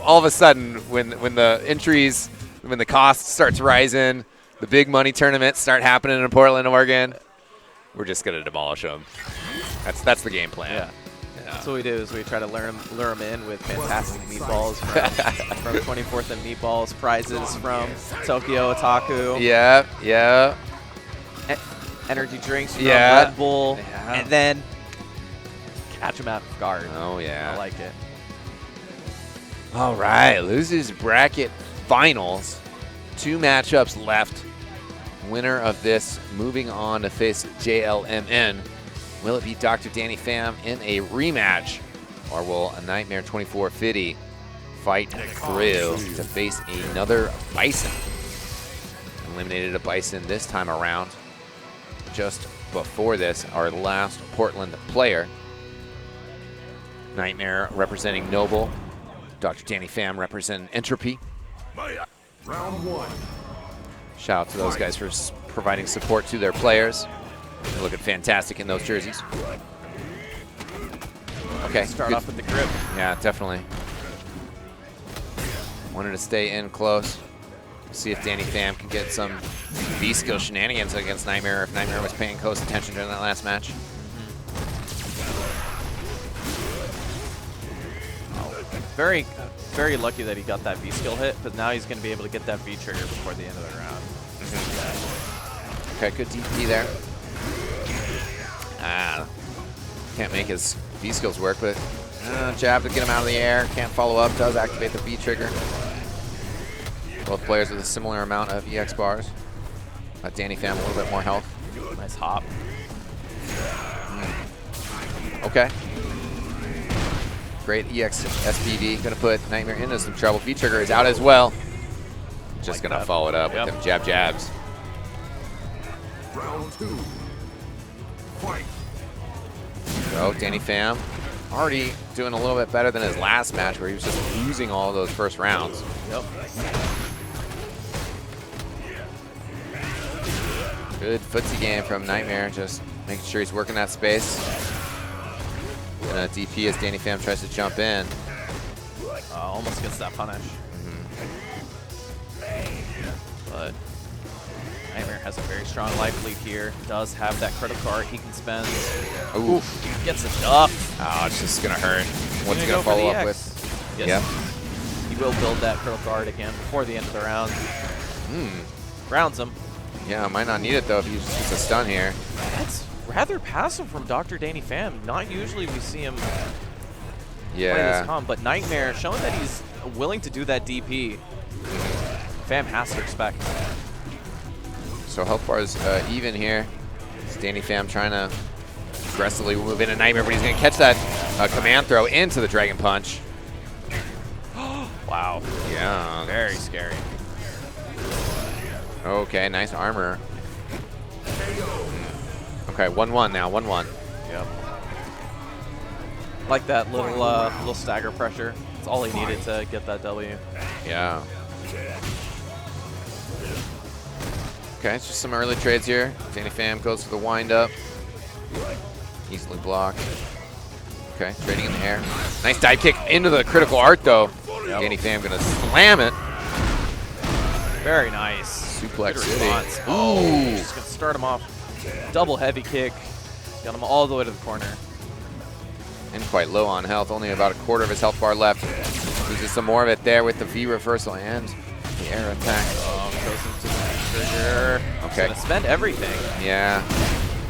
all of a sudden, when the cost starts rising, the big money tournaments start happening in Portland, Oregon, we're just gonna demolish them. That's the game plan. Yeah. That's what we do is we try to lure them in with fantastic meatballs from 24th and Meatballs, prizes from Tokyo Otaku. Yeah, yeah. Energy drinks from Yeah. Red Bull. Yeah. And then catch them out of guard. Oh, yeah. I like it. All right, losers bracket finals. 2 matchups left. Winner of this moving on to face JLMN. Will it be DrDannyPham in a rematch, or will a Nightmare2450 fight through to face another Bison? Eliminated a Bison this time around. Just before this, our last Portland player. Nightmare representing Noble. DrDannyPham representing Entropy. Round 1. Shout out to those guys for providing support to their players. They're looking fantastic in those jerseys. Okay, Start good. off with the grip. Yeah, definitely. Wanted to stay in close. See if DannyPham can get some V-skill shenanigans against Nightmare if Nightmare was paying close attention during that last match. Very, very lucky that he got that V-skill hit, but now he's going to be able to get that V-trigger before the end of the round. Okay, good DP there. Can't make his V-skills work, but jab to get him out of the air. Can't follow up, does activate the V-trigger. Both players with a similar amount of EX bars. DannyPham a little bit more health. Nice hop. Okay. Great EX SPD. Gonna put Nightmare into some trouble. V-trigger is out as well. Just gonna follow it up with them jabs. Round 2. Fight. So DannyPham already doing a little bit better than his last match where he was just losing all of those first rounds. Yep. Good footsie game from Nightmare, just making sure he's working that space. And a DP as DannyPham tries to jump in. Almost gets that punish. But Nightmare has a very strong life lead here. Does have that critical art he can spend. Ooh. He gets a duff. Oh, it's just gonna hurt. What's he Gonna gonna go for follow the up X. with? Yes. Yep. He will build that critical art again before the end of the round. Rounds him. Yeah, might not need it though if he just gets a stun here. That's rather passive from DrDannyPham. Not usually we see him play Yeah. this calm, but Nightmare showing that he's willing to do that DP. Pham has to respect. So health bar is even here. It's DannyPham trying to aggressively move into Nightmare, but he's gonna catch that command throw into the Dragon Punch. Wow. Yeah. Very scary. Okay, nice armor. Okay, 1-1 now, 1-1. Yep. Like that little little stagger pressure. That's all he needed to get that W. Yeah. Okay, it's just some early trades here. DannyPham goes for the wind up. Easily blocked. Okay, trading in the air. Nice dive kick into the critical art though. Yep. DannyPham gonna slam it. Very nice. Suplex Good City. response. Ooh. Oh, just gonna start him off. Double heavy kick. Got him all the way to the corner. And quite low on health, only about a quarter of his health bar left. Loses some more of it there with the V reversal and the air attack. Goes into the trigger. Okay. He's gonna spend everything. Yeah.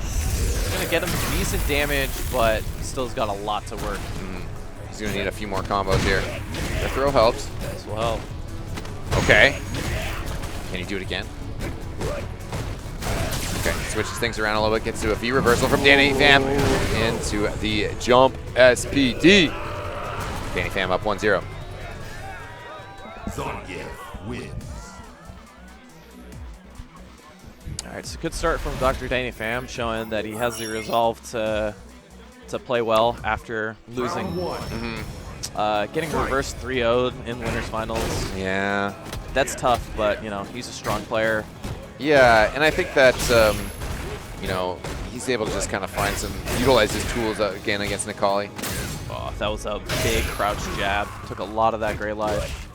He's gonna get him decent damage, but still's got a lot to work. He's gonna need a few more combos here. The throw helps. As well. Okay. Can he do it again? Okay, switches things around a little bit, gets to a V reversal from DannyPham into the jump SPD. DannyPham up 1-0. Zangief wins. All right, so good start from DrDannyPham, showing that he has the resolve to play well after losing. Getting reverse 3-0'd in winners finals. Yeah. That's tough, but you know he's a strong player. Yeah, and I think that you know, he's able to just kind of find some, utilize his tools again against Nikali. Oh, That was a big crouch jab. Took a lot of that gray life.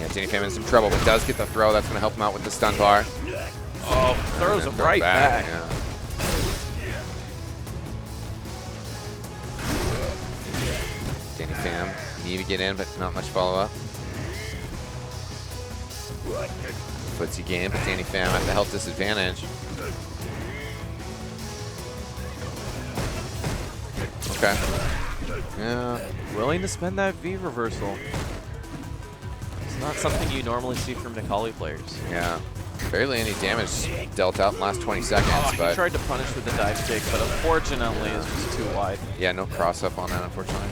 Yeah, DrDannyPham in some trouble, but does get the throw. That's going to help him out with the stun bar. Oh, throws him right back. Yeah. DrDannyPham need to get in, but not much follow-up. Footsie game, but DrDannyPham at the health disadvantage. Okay. Yeah. Willing to spend that V reversal. It's not something you normally see from Necalli players. Yeah. Barely any damage dealt out in the last 20 seconds, but he tried to punish with the dive kick, but unfortunately it's just too wide. yeah, no cross up on that, unfortunately.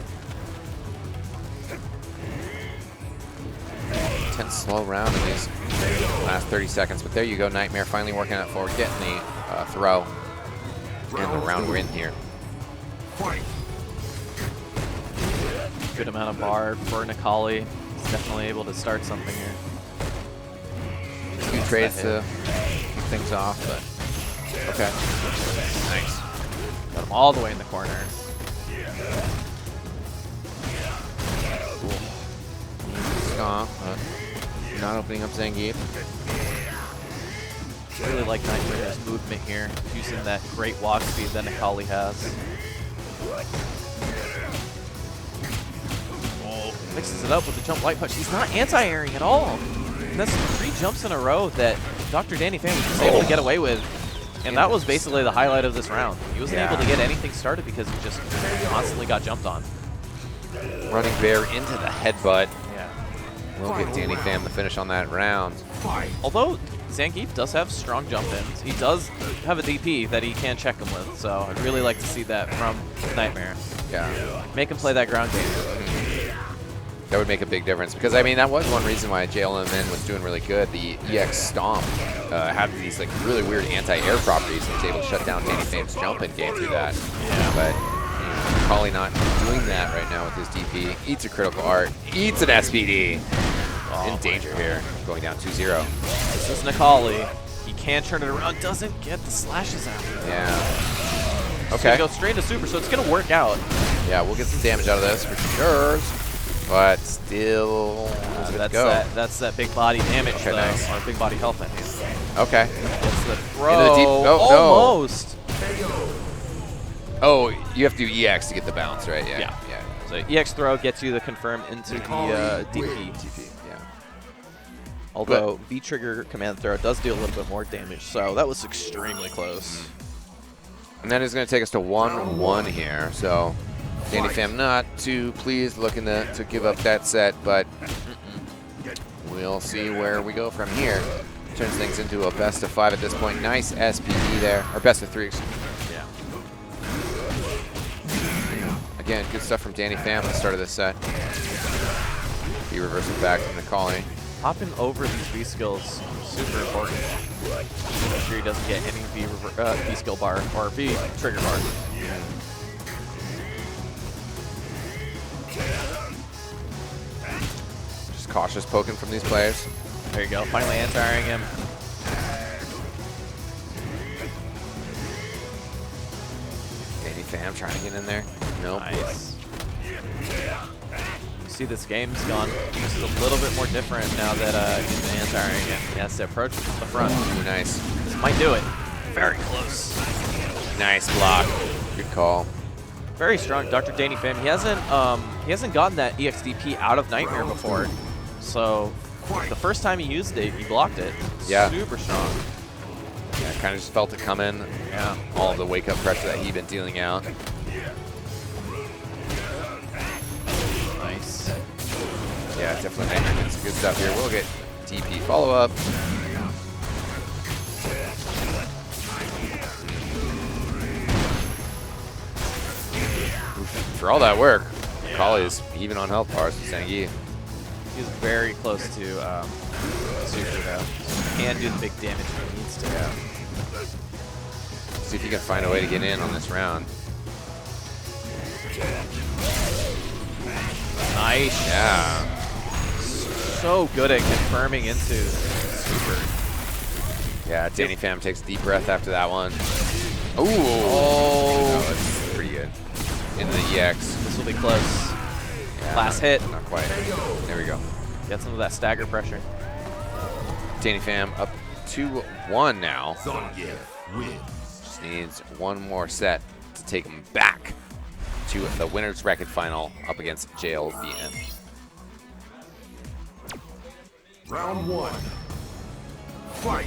Intense slow round in these last 30 seconds, but there you go, Nightmare finally working it forward, getting the throw, and the round we're in here. Fight. Good amount of bar for Necalli. He's definitely able to start something here. Two trades to kick things off, but okay. Nice. Got him all the way in the corner. Stomp, not opening up Zangief. Really like Nightmare's movement here, using that great walk speed that Necalli has. Oh, mixes it up with the jump light punch. He's not anti-airing at all. And that's 3 jumps in a row that DrDannyPham was just able to get away with. And that was basically the highlight of this round. He wasn't able to get anything started because he just constantly got jumped on. Running bear into the headbutt. Yeah. We'll get DrDannyPham the finish on that round. Although Zangief does have strong jump ins, he does have a DP that he can check him with. So I'd really like to see that from Nightmare. Yeah. Make him play that ground game. That would make a big difference because, I mean, that was one reason why JLMN was doing really good. The EX Stomp had these like really weird anti-air properties and was able to shut down DrDannyPham's jump-in game through that. Yeah. But probably not doing that right now with his DP. Eats a critical art, eats an SPD. In danger here, going down 2-0. This is Necalli. He can turn it around, doesn't get the slashes out. Yeah. It's Okay. gonna go straight to super, so it's gonna work out. Yeah, we'll get some damage out of this for sure. But still, that's that big body damage, Okay, though, nice. or big body health, I mean. Okay. Gets the throw. Into the deep. Oh, almost. Oh, you have to do EX to get the bounce, right? Yeah. Yeah. So EX throw gets you the confirm into the DP. Yeah. Although V-trigger command throw does do a little bit more damage, so that was extremely close. And that is going to take us to 1-1 here. So DrDannyPham not too pleased looking to give up that set, but we'll see where we go from here. Turns things into a best of 5 at this point. Nice SPD there, or best of 3. Yeah. Again, good stuff from DrDannyPham at the start of this set. He reverses back from Necalli. Hopping over these V skills super important. Make sure he doesn't get any V skill bar or V trigger bar. Just cautious poking from these players. There you go, finally anti-airing him. DrDannyPham trying to get in there. Nope. Nice. You see this game's gone just a little bit more different now that he's been anti-airing him. He has to approach from the front. Ooh, nice. This might do it. Very close. Nice block. Good call. Very strong, DrDannyPham. He hasn't gotten that EXDP out of Nightmare before, so the first time he used it, he blocked it. Yeah. Super strong. Yeah, kind of just felt it coming. Yeah. All of the wake-up pressure that he'd been dealing out. Nice. Yeah, definitely Nightmare getting some good stuff here. We'll get TP follow-up. For all that work, Necalli is even on health bars with Zangief. He's very close to super though. He can do the big damage if he needs to. Yeah. See if you can find a way to get in on this round. Nice. Yeah. So good at confirming into super. Yeah, DrDannyPham takes a deep breath after that one. Ooh. Oh. No, that's pretty good. into the EX. This will be close. Yeah, Last hit. Not quite. There we go. Get some of that stagger pressure. DrDannyPham up 2-1 now. Zangief wins. Just needs one more set to take him back to the winner's bracket final up against JLBN. Round 1. Fight.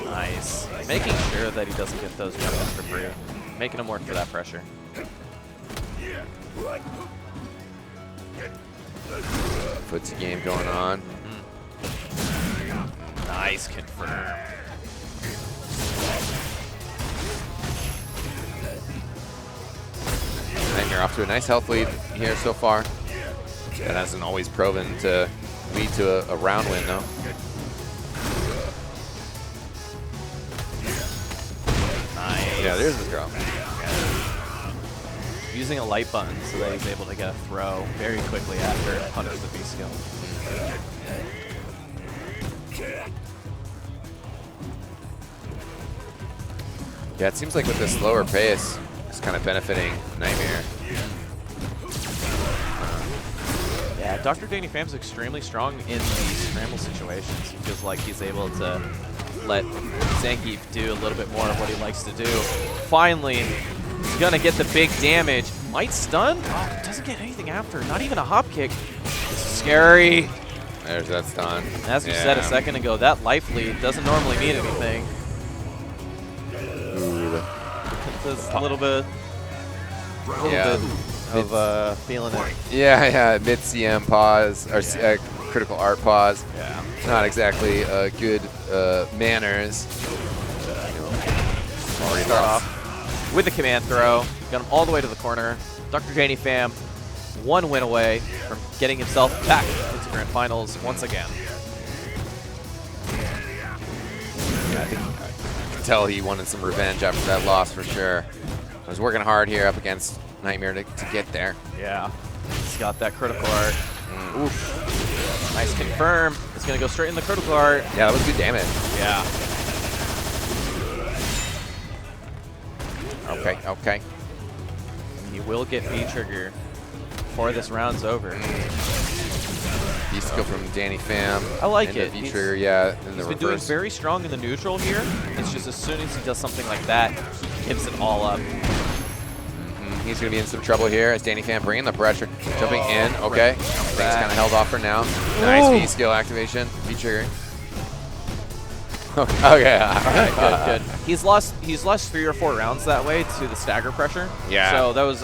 Nice. Making sure that he doesn't get those jumps for free. Making him work for that pressure. Footsie game going on. Nice confirm. Nightmare off to a nice health lead here so far. That hasn't always proven to lead to a round win, though. Nice. Yeah, there's the throw. Using a light button so that he's able to get a throw very quickly after and punish the V skill. Yeah, it seems like with this slower pace, it's kind of benefiting Nightmare. Yeah, DrDannyPham's extremely strong in these scramble situations. He feels like he's able to let Zangief do a little bit more of what he likes to do. Finally, he's gonna get the big damage. Might stun? Oh, doesn't get anything after. Not even a hop kick. This is scary. There's that stun. As you said a second ago, that life lead doesn't normally mean anything. There's a little bit of feeling it. Yeah, mid CM pause or critical art pause. Yeah. Not exactly good manners. Already start off with the command throw. Got him all the way to the corner. DrDannyPham, one win away from getting himself back into grand finals once again. Yeah, I think I can tell he wanted some revenge after that loss for sure. I was working hard here up against Nightmare to get there. Yeah, he's got that critical art. Oof. Nice confirm. It's going to go straight in the critical art. Yeah, that was good damage. Yeah. Okay. He will get V-trigger before this round's over. V-skill from DrDannyPham. I like and it. The V-trigger, yeah, in the He's been doing reverse. very strong in the neutral here. It's just as soon as he does something like that, he gives it all up. He's going to be in some trouble here as DrDannyPham bringing the pressure. Jumping in, okay. Things kind of held off for now. Nice V-skill activation. V-trigger. Okay. Good. He's lost 3 or 4 rounds that way to the stagger pressure. Yeah. So that was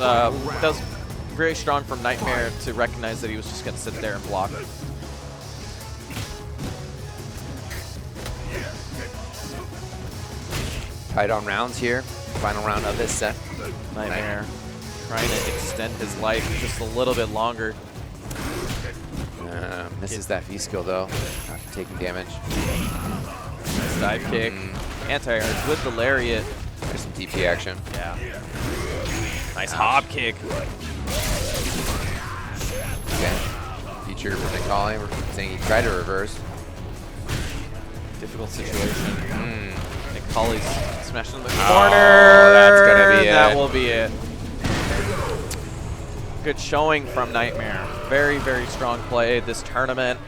very strong from Nightmare to recognize that he was just going to sit there and block. Tight on rounds here. Final round of this set. Nightmare trying to extend his life just a little bit longer. Misses that V-skill though. Not taking damage. Nice dive kick. Anti-air with the lariat. There's some DP action. Yeah. Nice hop kick. Okay. Feature what they call him, saying he tried to reverse. Difficult situation. Colley's smashing in the corner. Oh, that's gonna be it. That will be it. Good showing from Nightmare. Very, very strong play this tournament.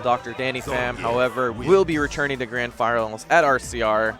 DrDannyPham, however, will be returning to grand finals at RCR.